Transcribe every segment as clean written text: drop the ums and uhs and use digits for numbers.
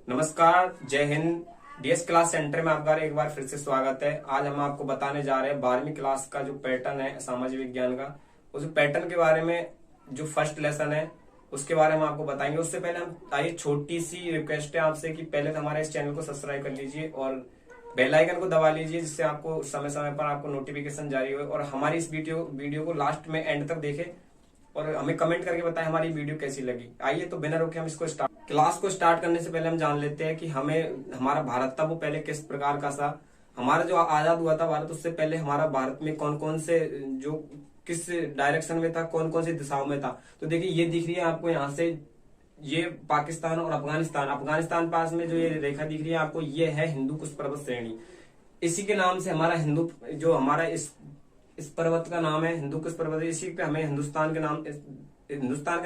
नमस्कार, जय Hind. DS class centre में आपका एक बार फिर से स्वागत है। आज हम आपको बताने जा रहे हैं 12वीं क्लास का जो पैटर्न है सामाजिक विज्ञान का, उस पैटर्न के बारे में जो फर्स्ट लेसन है उसके बारे में आपको बताएंगे। उससे पहले हम आइए, छोटी सी रिक्वेस्ट है आपसे कि पहले तो हमारे इस चैनल को सब्सक्राइब कर लीजिए और बेल आइकन को दबा लीजिए, जिससे आपको समय समय पर आपको नोटिफिकेशन जारी हो। और हमारी इस वीडियो को लास्ट में एंड तक देखें और हमें कमेंट करके बताएं हमारी वीडियो कैसी लगी। आइए तो बिना रोके हम इसको क्लास को स्टार्ट करने से पहले हम जान लेते हैं कि हमारा भारत था वो पहले किस प्रकार का था। हमारा जो आजाद हुआ था भारत, उससे पहले हमारा भारत में कौन कौन से जो किस डायरेक्शन में था, कौन कौन सी दिशाओं में था। तो देखिए, ये दिख रही है आपको यहाँ से, ये पाकिस्तान और अफगानिस्तान पास में जो ये रेखा दिख रही है आपको, ये है हिंदू कुश पर्वत श्रेणी। इसी के नाम से हमारा हमारा इस पर्वत का नाम है हिंदू कुश पर्वत। इसी पे हमें हिंदुस्तान के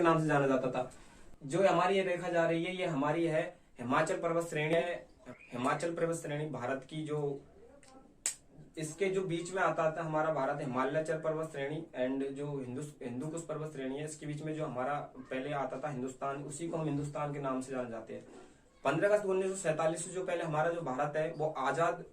नाम से जाना जाता था। जो हमारी ये रेखा जा रही है, ये हमारी है हिमाचल पर्वत श्रेणी है। हिमाचल पर्वत श्रेणी भारत की जो इसके जो बीच में आता था हमारा भारत, हिमालयाचल पर्वत श्रेणी एंड जो हिंदू कुश पर्वत श्रेणी है, इसके बीच में जो हमारा पहले आता था हिंदुस्तान, उसी को हम हिंदुस्तान के नाम से जाने जाते हैं। 15 अगस्त 1947 से जो पहले हमारा जो भारत है वो आजाद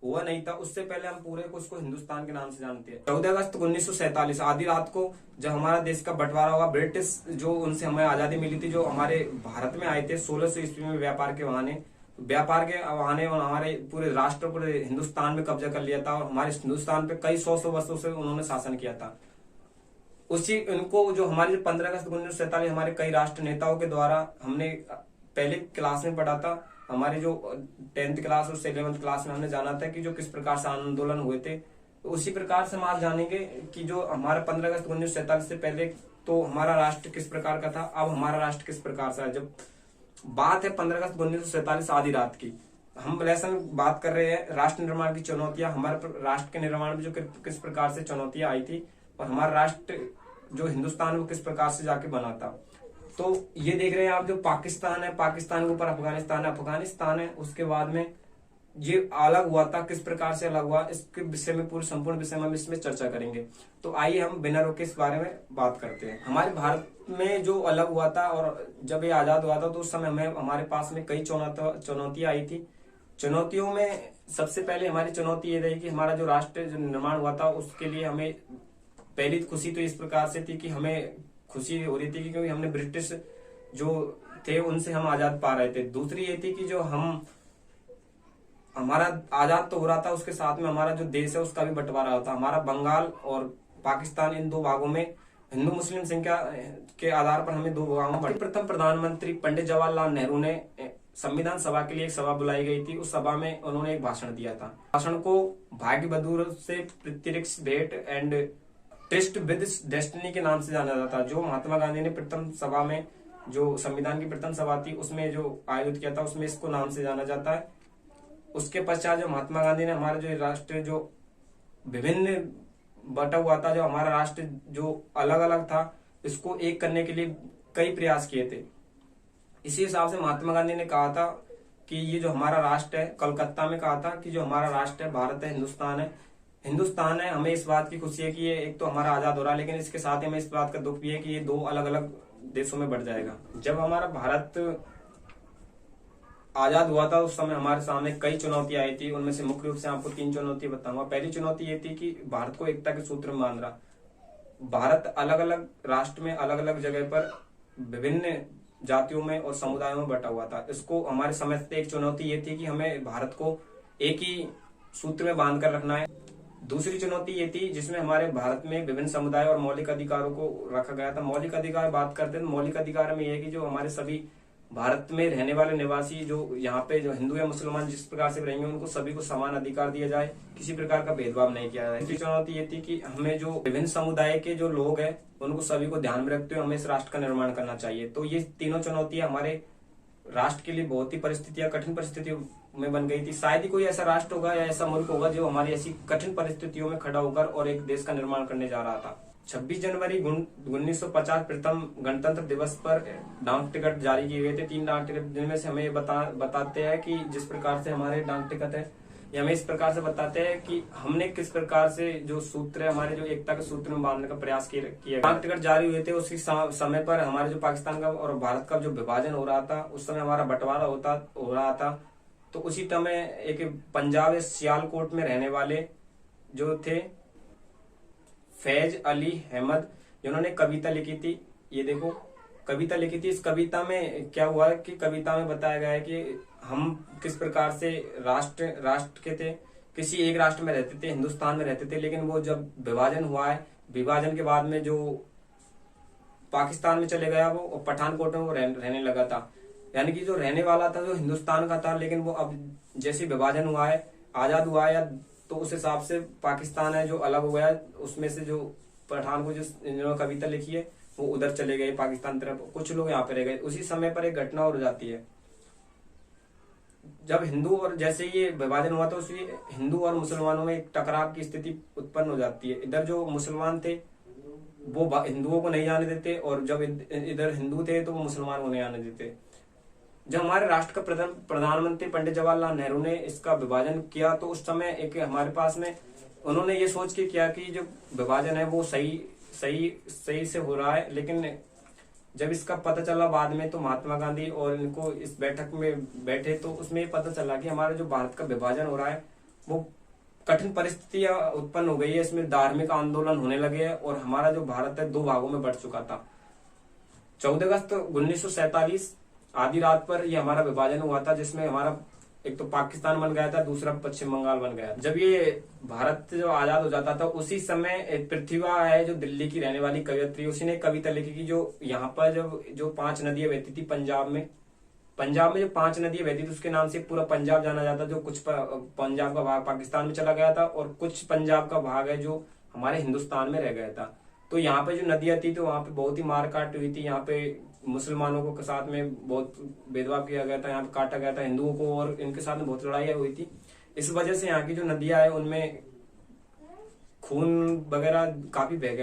हुआ नहीं था, उससे पहले हम पूरे को उसको हिंदुस्तान के नाम से जानते हैं। 14 अगस्त 1947 आधी रात को जब हमारा देश का बंटवारा हुआ, ब्रिटिश जो उनसे हमें आजादी मिली थी, जो हमारे भारत में आए थे 1600 ईस्वी में व्यापार के बहाने और हमारे पूरे राष्ट्र, पूरे हिंदुस्तान में कब्जा कर लिया था और हमारे हिंदुस्तान पे कई सौ वर्षों से उन्होंने शासन किया था। उसी उनको जो हमारे 15 अगस्त 1947 हमारे कई राष्ट्र नेताओं के द्वारा हमने पहले क्लास में पढ़ा था। हमारे जो 10th क्लास और 11th क्लास में हमने जाना था कि जो किस प्रकार से आंदोलन हुए थे, तो उसी प्रकार से हम आज जानेंगे कि जो हमारा 15 अगस्त 1947 से पहले तो हमारा राष्ट्र किस प्रकार का था, अब हमारा राष्ट्र किस प्रकार से है। जब बात है 15 अगस्त 1947 आधी रात की, हम लेसन बात कर रहे हैं राष्ट्र निर्माण की चुनौतियां। हमारे राष्ट्र के निर्माण में जो किस प्रकार से चुनौतियां आई थी और हमारा राष्ट्र जो हिंदुस्तान वो किस प्रकार से जाके बना था। तो ये देख रहे हैं आप, जो पाकिस्तान है, पाकिस्तान के ऊपर अफगानिस्तान है, उसके बाद में ये अलग हुआ था, किस प्रकार से अलग हुआ, इसके विषय में पूरे संपूर्ण विषय में हम इसमें चर्चा करेंगे। तो आइए हम बिना रोके इस बारे में बात करते हैं। हमारे भारत में जो अलग हुआ था और जब ये आजाद हुआ था, तो उस समय हमारे पास में कई चुनौतियां आई थी। चुनौतियों में सबसे पहले हमारी चुनौती ये रही कि हमारा जो राष्ट्र जो निर्माण हुआ था, उसके लिए हमें पहली खुशी तो इस प्रकार से थी कि हमें खुशी हो रही थी क्योंकि हमने ब्रिटिश जो थे उनसे हम आजाद पा रहे थे। दूसरी ये थी कि जो हमारा आजाद तो हो रहा था, उसके साथ में हमारा जो देश है उसका भी बंटवारा होता। हमारा बंगाल और पाकिस्तान, इन दो भागों में हिंदू मुस्लिम संख्या के आधार पर हमें दो भागों में। प्रथम प्रधानमंत्री पंडित जवाहरलाल नेहरू ने संविधान सभा के लिए एक सभा बुलाई गई थी। उस सभा में उन्होंने एक भाषण दिया था। भाषण को भाग्य बदूर से प्रत्यक्ष भेंट एंड ट्रस्ट विद डेस्टिनी के नाम से जाना जाता है। जो महात्मा गांधी ने प्रथम सभा में, जो संविधान की प्रथम सभा थी उसमें जो आयोजित किया था, उसमें इसको नाम से जाना जाता है। उसके पश्चात जो महात्मा गांधी ने हमारा जो राष्ट्र जो विभिन्न बटा हुआ था, जो हमारा राष्ट्र जो अलग अलग था, इसको एक करने के लिए कई प्रयास किए थे। इसी हिसाब से महात्मा गांधी ने कहा था कि ये जो हमारा राष्ट्र है, कलकत्ता में कहा था कि जो हमारा राष्ट्र है भारत है, हिंदुस्तान है। हमें इस बात की खुशी है कि ये एक तो हमारा आजाद हो रहा है, लेकिन इसके साथ ही हमें इस बात का दुख भी है कि ये दो अलग अलग देशों में बढ़ जाएगा। जब हमारा भारत आजाद हुआ था उस समय हमारे सामने कई चुनौतियां आई थी। उनमें से मुख्य रूप से आपको 3 चुनौती बताऊंगा। पहली चुनौती ये थी कि भारत को एकता के सूत्र में बांध रहा। भारत अलग अलग राष्ट्र में अलग अलग जगह पर विभिन्न जातियों में और समुदायों में बटा हुआ था। इसको हमारे समझ से एक चुनौती ये थी कि हमें भारत को एक ही सूत्र में बांध कर रखना है। दूसरी चुनौती ये थी जिसमें हमारे भारत में विभिन्न समुदाय और मौलिक अधिकारों को रखा गया था। मौलिक अधिकार बात करते हैं, मौलिक अधिकार में यह कि जो हमारे सभी भारत में रहने वाले निवासी, जो यहाँ पे जो हिंदू या मुसलमान जिस प्रकार से रहेंगे, उनको सभी को समान अधिकार दिया जाए, किसी प्रकार का भेदभाव नहीं किया जाए। तीसरी चुनौती ये थी कि हमें जो विभिन्न समुदाय के जो लोग हैं उनको सभी को ध्यान में रखते हुए हमें इस राष्ट्र का निर्माण करना चाहिए। तो ये तीनों चुनौतियां हमारे राष्ट्र के लिए बहुत ही कठिन परिस्थितियों में बन गई थी। शायद ही कोई ऐसा राष्ट्र होगा या ऐसा मुल्क होगा जो हमारी ऐसी कठिन परिस्थितियों में खड़ा होकर और एक देश का निर्माण करने जा रहा था। 26 जनवरी 1950 प्रथम गणतंत्र दिवस पर डाक टिकट जारी किए गए थे। 3 डाक टिकट, जिनमें से हमें बताते हैं कि जिस प्रकार से हमारे डाक टिकट है ये हमें इस प्रकार से बताते हैं कि हमने किस प्रकार से जो सूत्र है हमारे जो एकता के सूत्र में बांधने का प्रयास किया। डाक टिकट जारी हुए थे उसी समय पर हमारे जो पाकिस्तान का और भारत का जो विभाजन हो रहा था, उस समय हमारा बंटवारा हो रहा था। तो उसी समय एक पंजाब या सियालकोट में रहने वाले जो थे फैज अली अहमद, जिन्होंने कविता लिखी थी। ये देखो कविता लिखी थी। इस कविता में क्या हुआ कि कविता में बताया गया है कि हम किस प्रकार से राष्ट्र के थे, किसी एक राष्ट्र में रहते थे, हिंदुस्तान में रहते थे। लेकिन वो जब विभाजन हुआ है, विभाजन के बाद में जो पाकिस्तान में चले गया वो पठानकोट में वो रहने लगा था। यानी कि जो रहने वाला था जो हिंदुस्तान का था, लेकिन वो अब जैसे विभाजन हुआ है, आजाद हुआ है, तो उस हिसाब से पाकिस्तान है जो अलग हो गया, उसमें से जो पठान को जिन्होंने कविता लिखी है वो उधर चले गए पाकिस्तान तरफ, कुछ लोग यहाँ पे रह गए। उसी समय पर एक घटना हो जाती है, जब हिंदू और जैसे ये विभाजन हुआ तो उसी हिंदू और मुसलमानों में एक टकराव की स्थिति उत्पन्न हो जाती है। इधर जो मुसलमान थे वो हिंदुओं को नहीं आने देते, और जब इधर हिंदू थे तो वो मुसलमान को नहीं आने देते। जब हमारे राष्ट्र का प्रधानमंत्री पंडित जवाहरलाल नेहरू ने इसका विभाजन किया, तो उस समय एक हमारे पास में उन्होंने ये सोच के किया कि जो विभाजन है वो सही से हो रहा है। लेकिन जब इसका पता चला बाद में, तो महात्मा गांधी और इनको इस बैठक में बैठे तो उसमें पता चला कि हमारा जो भारत का विभाजन हो रहा है वो कठिन परिस्थितियां उत्पन्न हो गई है, इसमें धार्मिक आंदोलन होने लगे हैं और हमारा जो भारत है 2 भागों में बढ़ चुका था। 14 अगस्त 1947 आधी रात पर ये हमारा विभाजन हुआ था, जिसमें हमारा एक तो पाकिस्तान बन गया था, दूसरा पश्चिम बंगाल बन गया। जब ये भारत जो आजाद हो जाता था, उसी समय एक पृथ्वी है जो दिल्ली की रहने वाली कवयित्री, उसी ने कविता लिखी कि जो यहाँ पर जो 5 नदियां बहती थी पंजाब में जो 5 नदियां बहती थी उसके नाम से पूरा पंजाब जाना जाता। जो कुछ पंजाब का भाग पाकिस्तान में चला गया था और कुछ पंजाब का भाग है जो हमारे हिंदुस्तान में रह गया था। तो यहाँ पे जो नदियां थी तो वहां पे बहुत ही मारकाट हुई थी। यहाँ पे मुसलमानों को के साथ में बहुत भेदभाव किया गया था, यहाँ पे काटा गया था हिंदुओं को, और इनके साथ में बहुत लड़ाइयाँ हुई थी। इस वजह से यहाँ की जो नदियां है उनमें खून वगैरह काफी बह गया।